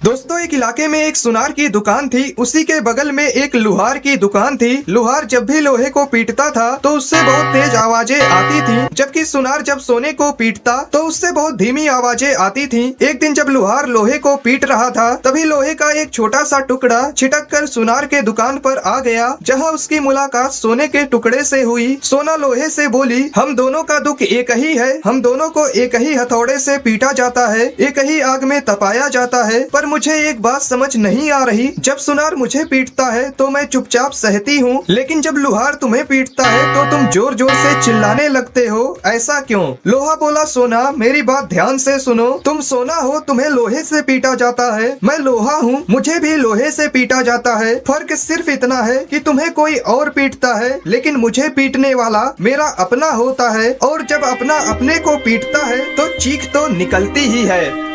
दोस्तों, एक इलाके में एक सुनार की दुकान थी। उसी के बगल में एक लोहार की दुकान थी। लोहार जब भी लोहे को पीटता था तो उससे बहुत तेज आवाजें आती थी, जबकि सुनार जब सोने को पीटता तो उससे बहुत धीमी आवाजें आती थी। एक दिन जब लोहार लोहे को पीट रहा था, तभी लोहे का एक छोटा सा टुकड़ा छिटक कर सुनार के दुकान पर आ गया, जहाँ उसकी मुलाकात सोने के टुकड़े से हुई। सोना लोहे से बोली, हम दोनों का दुख एक ही है, हम दोनों को एक ही हथौड़े से पीटा जाता है, एक ही आग में तपाया जाता है। पर मुझे एक बात समझ नहीं आ रही, जब सुनार मुझे पीटता है तो मैं चुपचाप सहती हूँ, लेकिन जब लोहार तुम्हें पीटता है तो तुम जोर जोर से चिल्लाने लगते हो, ऐसा क्यों? लोहा बोला, सोना मेरी बात ध्यान से सुनो, तुम सोना हो, तुम्हें लोहे से पीटा जाता है, मैं लोहा हूँ, मुझे भी लोहे से पीटा जाता है। फर्क सिर्फ इतना है कि तुम्हें कोई और पीटता है, लेकिन मुझे पीटने वाला मेरा अपना होता है, और जब अपना अपने को पीटता है तो चीख तो निकलती ही है।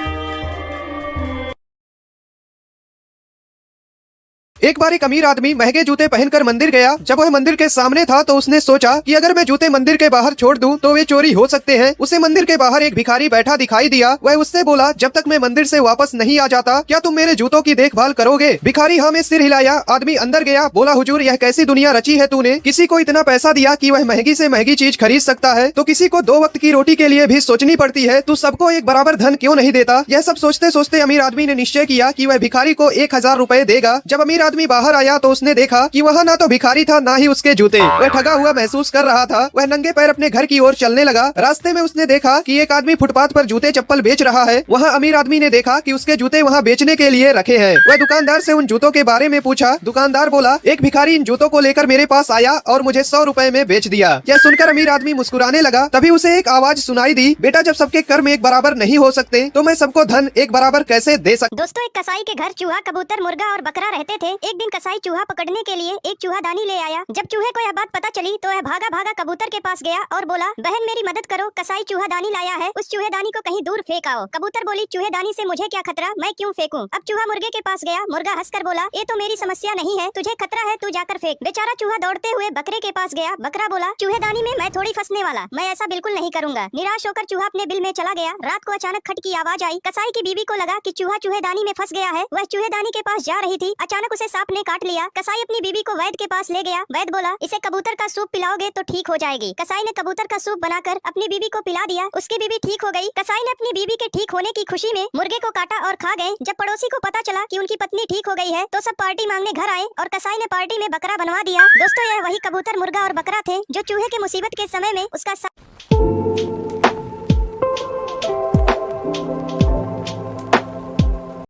एक बार एक अमीर आदमी महंगे जूते पहनकर मंदिर गया। जब वह मंदिर के सामने था तो उसने सोचा कि अगर मैं जूते मंदिर के बाहर छोड़ दूं तो वे चोरी हो सकते हैं। उसे मंदिर के बाहर एक भिखारी बैठा दिखाई दिया। वह उससे बोला, जब तक मैं मंदिर से वापस नहीं आ जाता क्या तुम मेरे जूतों की देखभाल करोगे? भिखारी हाँ में सिर हिलाया। आदमी अंदर गया, बोला, हुजूर यह कैसी दुनिया रची है तूने? किसी को इतना पैसा दिया कि वह महंगी से महंगी चीज खरीद सकता है, तो किसी को 2 वक्त की रोटी के लिए भी सोचनी पड़ती है, तू सबको एक बराबर धन क्यों नहीं देता? यह सब सोचते सोचते अमीर आदमी ने निश्चय किया कि वह भिखारी को 1000 रुपए देगा। जब अमीर आदमी बाहर आया तो उसने देखा कि वह ना तो भिखारी था ना ही उसके जूते। वह ठगा हुआ महसूस कर रहा था। वह नंगे पैर अपने घर की ओर चलने लगा। रास्ते में उसने देखा कि एक आदमी फुटपाथ पर जूते चप्पल बेच रहा है। वहाँ अमीर आदमी ने देखा कि उसके जूते वहाँ बेचने के लिए रखे हैं। वह दुकानदार से उन जूतों के बारे में पूछा। दुकानदार बोला, एक भिखारी इन जूतों को लेकर मेरे पास आया और मुझे 100 रुपए में बेच दिया। यह सुनकर अमीर आदमी मुस्कुराने लगा। तभी उसे एक आवाज सुनाई दी, बेटा जब सबके कर्म एक बराबर नहीं हो सकते तो मैं सबको धन एक बराबर कैसे दे सकता? दोस्तों, एक कसाई के घर चूहा, कबूतर, मुर्गा और बकरा रहते थे। एक दिन कसाई चूहा पकड़ने के लिए एक चूहादानी ले आया। जब चूहे को यह बात पता चली तो वह भागा भागा कबूतर के पास गया और बोला, बहन मेरी मदद करो, कसाई चूहादानी लाया है, उस चूहेदानी को कहीं दूर फेंक आओ। कबूतर बोली, चूहेदानी से मुझे क्या खतरा, मैं क्यों फेंकूं? अब चूहा मुर्गे के पास गया। मुर्गा हंसकर बोला, ये तो मेरी समस्या नहीं है, तुझे खतरा है, तू जाकर फेंक। बेचारा चूहा दौड़ते हुए बकरे के पास गया। बकरा बोला, चूहेदानी में मैं थोड़ी फंसने वाला, मैं ऐसा बिल्कुल नहीं करूंगा। निराश होकर चूहा अपने बिल में चला गया। रात को अचानक खट की आवाज आई। कसाई की बीवी को लगा कि चूहा चूहेदानी में फंस गया है। वह चूहेदानी के पास जा रही थी, अचानक उसे सांप ने काट लिया। कसाई अपनी बीवी को वैद्य के पास ले गया। वैद्य बोला, इसे कबूतर का सूप पिलाओगे तो ठीक हो जाएगी। कसाई ने कबूतर का सूप बनाकर अपनी बीवी को पिला दिया। उसकी बीवी ठीक हो गई। कसाई ने अपनी बीवी के ठीक होने की खुशी में मुर्गे को काटा और खा गए। जब पड़ोसी को पता चला कि उनकी पत्नी ठीक हो गई है तो सब पार्टी मांगने घर आए और कसाई ने पार्टी में बकरा बनवा दिया। दोस्तों, यह वही कबूतर, मुर्गा और बकरा थे जो चूहे के मुसीबत के समय में उसका